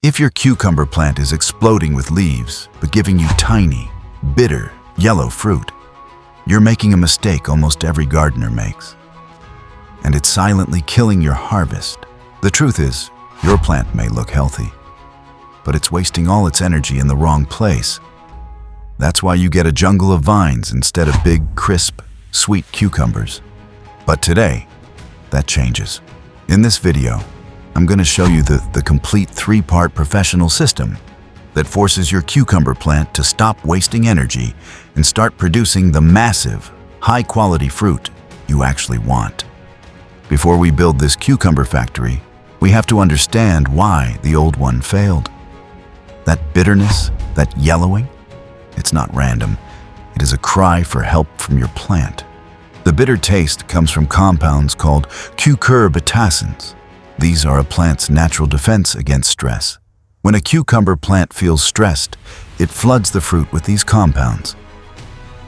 If your cucumber plant is exploding with leaves, but giving you tiny, bitter, yellow fruit, you're making a mistake almost every gardener makes. And it's silently killing your harvest. The truth is, your plant may look healthy, but it's wasting all its energy in the wrong place. That's why you get a jungle of vines instead of big, crisp, sweet cucumbers. But today, that changes. In this video, I'm going to show you the complete 3-part professional system that forces your cucumber plant to stop wasting energy and start producing the massive, high-quality fruit you actually want. Before we build this cucumber factory, we have to understand why the old one failed. That bitterness, that yellowing, it's not random. It is a cry for help from your plant. The bitter taste comes from compounds called cucurbitacins. These are a plant's natural defense against stress. When a cucumber plant feels stressed, it floods the fruit with these compounds.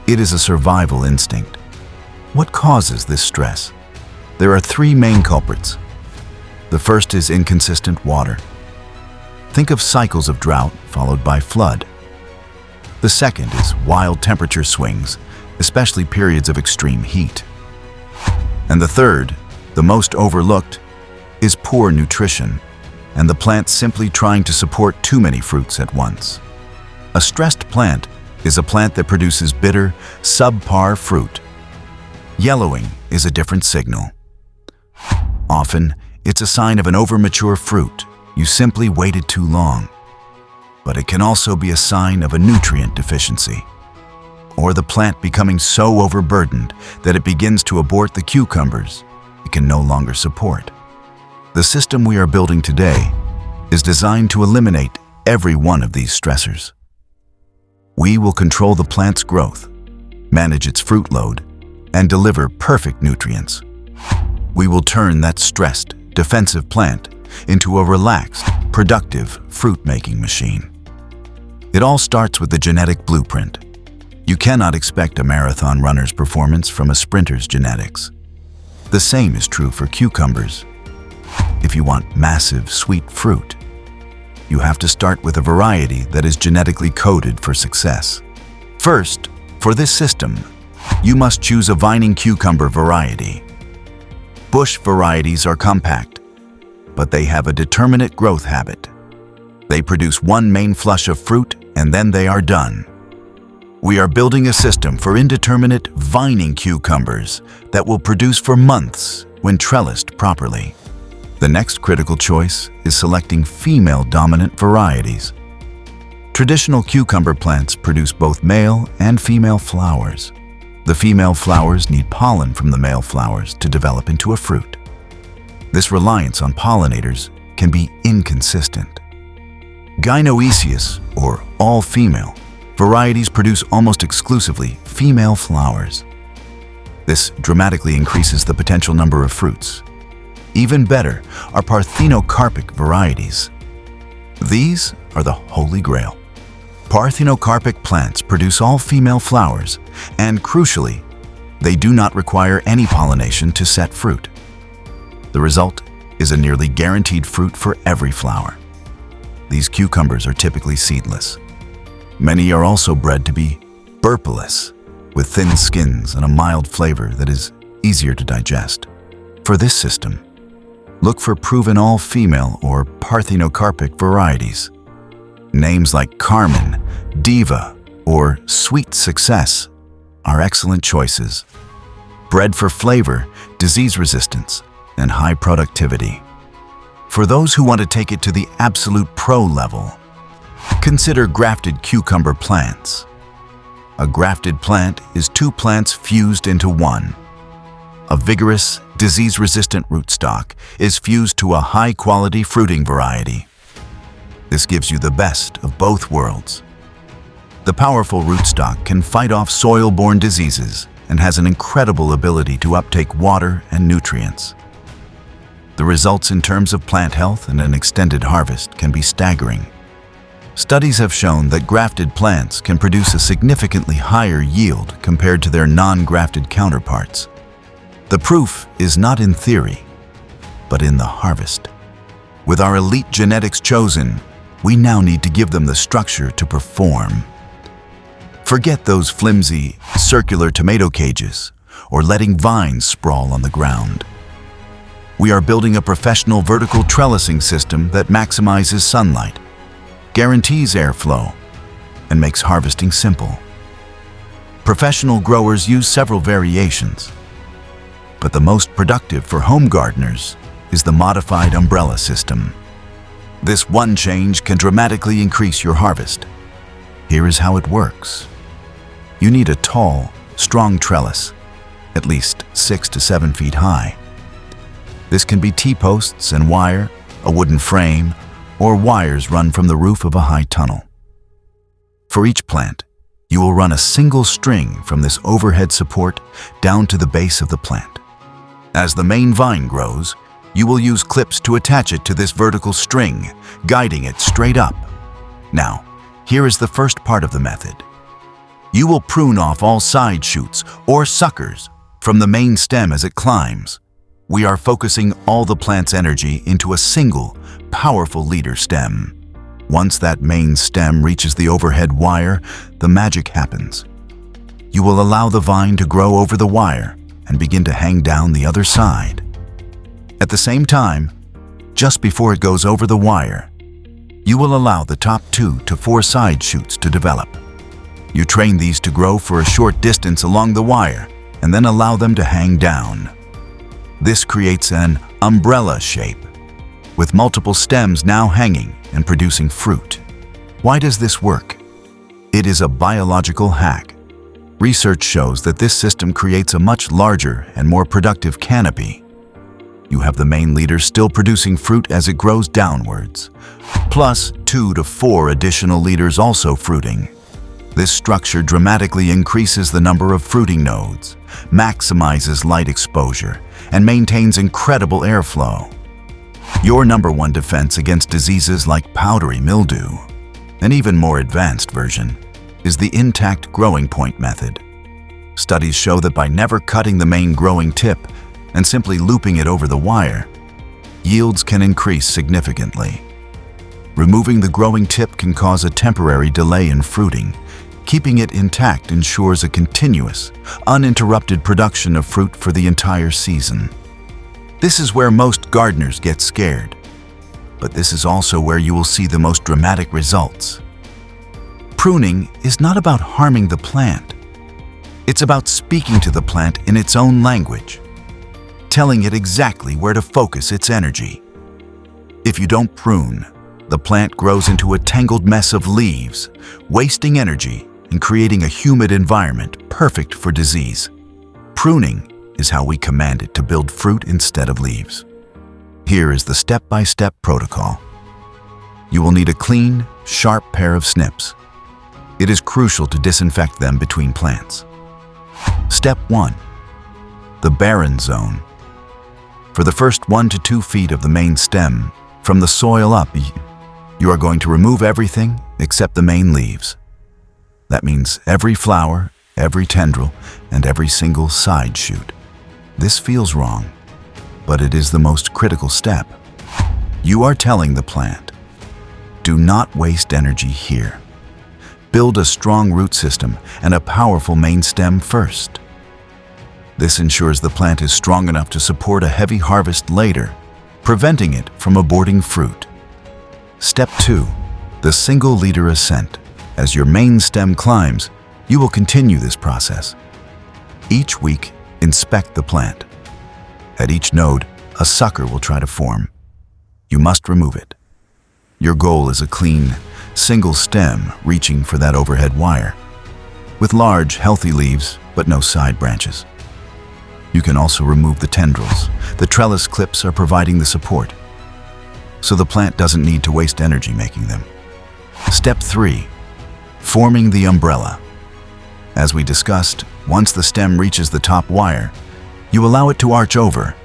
It is a survival instinct. What causes this stress? There are 3 main culprits. The first is inconsistent water. Think of cycles of drought followed by flood. The second is wild temperature swings, especially periods of extreme heat. And the third, the most overlooked, is poor nutrition, and the plant simply trying to support too many fruits at once. A stressed plant is a plant that produces bitter, subpar fruit. Yellowing is a different signal. Often, it's a sign of an overmature fruit. You simply waited too long. But it can also be a sign of a nutrient deficiency, or the plant becoming so overburdened that it begins to abort the cucumbers it can no longer support. The system we are building today is designed to eliminate every one of these stressors. We will control the plant's growth, manage its fruit load, and deliver perfect nutrients. We will turn that stressed, defensive plant into a relaxed, productive fruit-making machine. It all starts with the genetic blueprint. You cannot expect a marathon runner's performance from a sprinter's genetics. The same is true for cucumbers. If you want massive, sweet fruit, you have to start with a variety that is genetically coded for success. First, for this system, you must choose a vining cucumber variety. Bush varieties are compact, but they have a determinate growth habit. They produce one main flush of fruit and then they are done. We are building a system for indeterminate vining cucumbers that will produce for months when trellised properly. The next critical choice is selecting female-dominant varieties. Traditional cucumber plants produce both male and female flowers. The female flowers need pollen from the male flowers to develop into a fruit. This reliance on pollinators can be inconsistent. Gynoecious, or all-female, varieties produce almost exclusively female flowers. This dramatically increases the potential number of fruits. Even better are parthenocarpic varieties. These are the holy grail. Parthenocarpic plants produce all female flowers, and crucially, they do not require any pollination to set fruit. The result is a nearly guaranteed fruit for every flower. These cucumbers are typically seedless. Many are also bred to be burpless, with thin skins and a mild flavor that is easier to digest. For this system, look for proven all-female or parthenocarpic varieties. Names like Carmen, Diva, or Sweet Success are excellent choices. Bred for flavor, disease resistance, and high productivity. For those who want to take it to the absolute pro level, consider grafted cucumber plants. A grafted plant is 2 plants fused into one. A vigorous, disease-resistant rootstock is fused to a high-quality fruiting variety. This gives you the best of both worlds. The powerful rootstock can fight off soil-borne diseases and has an incredible ability to uptake water and nutrients. The results in terms of plant health and an extended harvest can be staggering. Studies have shown that grafted plants can produce a significantly higher yield compared to their non-grafted counterparts. The proof is not in theory, but in the harvest. With our elite genetics chosen, we now need to give them the structure to perform. Forget those flimsy, circular tomato cages or letting vines sprawl on the ground. We are building a professional vertical trellising system that maximizes sunlight, guarantees airflow, and makes harvesting simple. Professional growers use several variations, but the most productive for home gardeners is the modified umbrella system. This one change can dramatically increase your harvest. Here is how it works. You need a tall, strong trellis, at least 6 to 7 feet high. This can be T-posts and wire, a wooden frame, or wires run from the roof of a high tunnel. For each plant, you will run a single string from this overhead support down to the base of the plant. As the main vine grows, you will use clips to attach it to this vertical string, guiding it straight up. Now, here is the first part of the method. You will prune off all side shoots or suckers from the main stem as it climbs. We are focusing all the plant's energy into a single, powerful leader stem. Once that main stem reaches the overhead wire, the magic happens. You will allow the vine to grow over the wire and begin to hang down the other side. At the same time, just before it goes over the wire, you will allow the top 2 to 4 side shoots to develop. You train these to grow for a short distance along the wire and then allow them to hang down. This creates an umbrella shape, with multiple stems now hanging and producing fruit. Why does this work? It is a biological hack. Research shows that this system creates a much larger and more productive canopy. You have the main leader still producing fruit as it grows downwards, plus 2 to 4 additional leaders also fruiting. This structure dramatically increases the number of fruiting nodes, maximizes light exposure, and maintains incredible airflow. Your #1 defense against diseases like powdery mildew, an even more advanced version, is the intact growing point method. Studies show that by never cutting the main growing tip and simply looping it over the wire, yields can increase significantly. Removing the growing tip can cause a temporary delay in fruiting. Keeping it intact ensures a continuous, uninterrupted production of fruit for the entire season. This is where most gardeners get scared, but this is also where you will see the most dramatic results. Pruning is not about harming the plant. It's about speaking to the plant in its own language, telling it exactly where to focus its energy. If you don't prune, the plant grows into a tangled mess of leaves, wasting energy and creating a humid environment perfect for disease. Pruning is how we command it to build fruit instead of leaves. Here is the step-by-step protocol. You will need a clean, sharp pair of snips. It is crucial to disinfect them between plants. Step 1. The barren zone. For the first 1 to 2 feet of the main stem, from the soil up, you are going to remove everything except the main leaves. That means every flower, every tendril, and every single side shoot. This feels wrong, but it is the most critical step. You are telling the plant, do not waste energy here. Build a strong root system and a powerful main stem first. This ensures the plant is strong enough to support a heavy harvest later, preventing it from aborting fruit. Step 2. The single leader ascent. As your main stem climbs, you will continue this process. Each week, inspect the plant. At each node, a sucker will try to form. You must remove it. Your goal is a clean, single stem reaching for that overhead wire, with large, healthy leaves but no side branches. You can also remove the tendrils. The trellis clips are providing the support, so the plant doesn't need to waste energy making them. Step 3. Forming the umbrella. As we discussed, once the stem reaches the top wire, you allow it to arch over,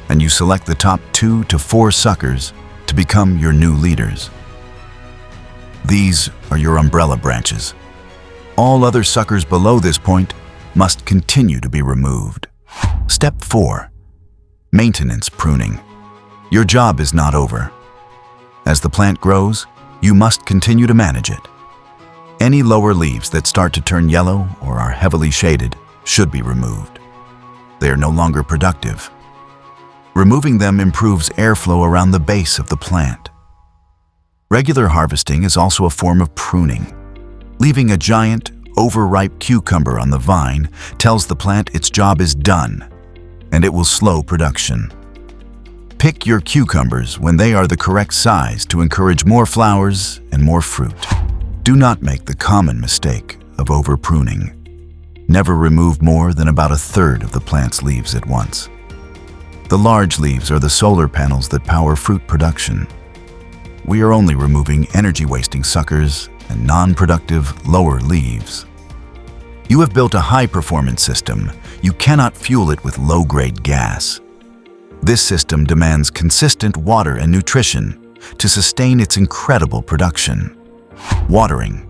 and you select the top 2 to 4 suckers to become your new leaders. These are your umbrella branches. All other suckers below this point must continue to be removed. Step 4. Maintenance pruning. Your job is not over. As the plant grows, you must continue to manage it. Any lower leaves that start to turn yellow or are heavily shaded should be removed. They are no longer productive. Removing them improves airflow around the base of the plant. Regular harvesting is also a form of pruning. Leaving a giant, overripe cucumber on the vine tells the plant its job is done, and it will slow production. Pick your cucumbers when they are the correct size to encourage more flowers and more fruit. Do not make the common mistake of over-pruning. Never remove more than about 1/3 of the plant's leaves at once. The large leaves are the solar panels that power fruit production. We are only removing energy-wasting suckers and non-productive lower leaves. You have built a high-performance system. You cannot fuel it with low-grade gas. This system demands consistent water and nutrition to sustain its incredible production. Watering.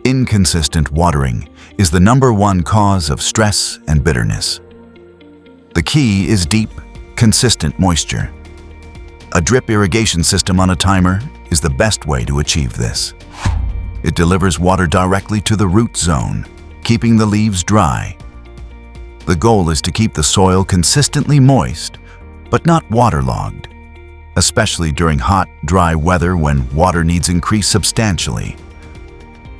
Inconsistent watering is the #1 cause of stress and bitterness. The key is deep, consistent moisture. A drip irrigation system on a timer is the best way to achieve this. It delivers water directly to the root zone, keeping the leaves dry. The goal is to keep the soil consistently moist, but not waterlogged, especially during hot, dry weather when water needs increase substantially.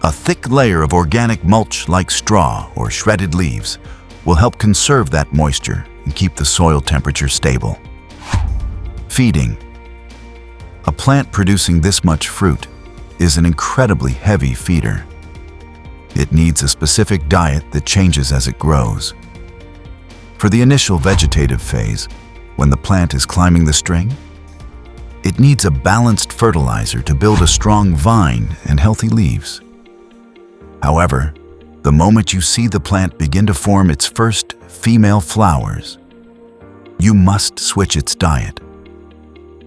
A thick layer of organic mulch like straw or shredded leaves will help conserve that moisture and keep the soil temperature stable. Feeding. A plant producing this much fruit is an incredibly heavy feeder. It needs a specific diet that changes as it grows. For the initial vegetative phase, when the plant is climbing the string, it needs a balanced fertilizer to build a strong vine and healthy leaves. However, the moment you see the plant begin to form its first female flowers, you must switch its diet.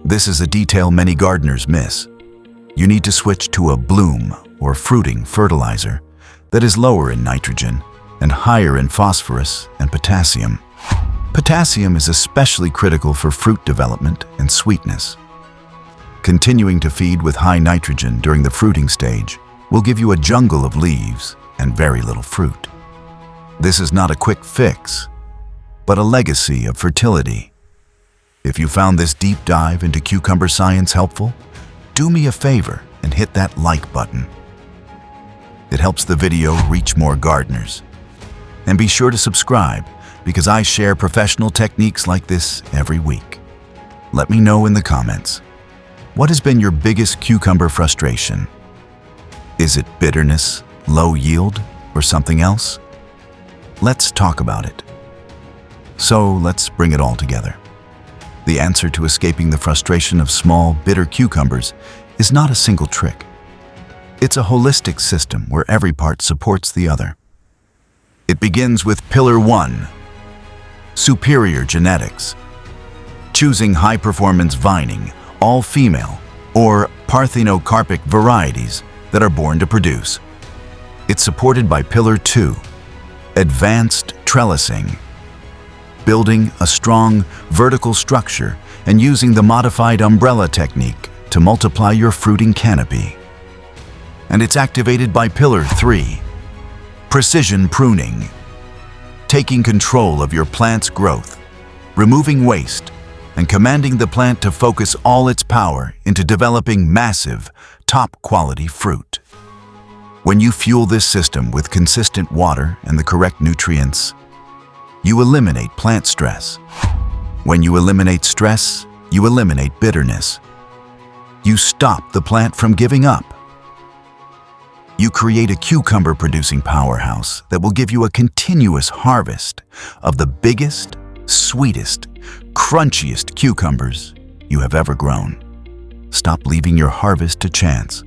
This is a detail many gardeners miss. You need to switch to a bloom or fruiting fertilizer that is lower in nitrogen and higher in phosphorus and potassium. Potassium is especially critical for fruit development and sweetness. Continuing to feed with high nitrogen during the fruiting stage will give you a jungle of leaves and very little fruit. This is not a quick fix, but a legacy of fertility. If you found this deep dive into cucumber science helpful, do me a favor and hit that like button. It helps the video reach more gardeners. And be sure to subscribe because I share professional techniques like this every week. Let me know in the comments. What has been your biggest cucumber frustration? Is it bitterness, low yield, or something else? Let's talk about it. So let's bring it all together. The answer to escaping the frustration of small, bitter cucumbers is not a single trick. It's a holistic system where every part supports the other. It begins with Pillar 1, superior genetics. Choosing high-performance vining, all-female, or parthenocarpic varieties that are born to produce. It's supported by Pillar 2, advanced trellising. Building a strong vertical structure and using the modified umbrella technique to multiply your fruiting canopy. And it's activated by Pillar 3, precision pruning. Taking control of your plant's growth, removing waste, and commanding the plant to focus all its power into developing massive, top-quality fruit. When you fuel this system with consistent water and the correct nutrients, you eliminate plant stress. When you eliminate stress, you eliminate bitterness. You stop the plant from giving up. You create a cucumber-producing powerhouse that will give you a continuous harvest of the biggest, sweetest, crunchiest cucumbers you have ever grown. Stop leaving your harvest to chance.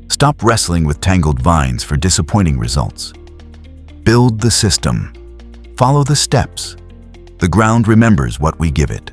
Stop wrestling with tangled vines for disappointing results. Build the system. Follow the steps. The ground remembers what we give it.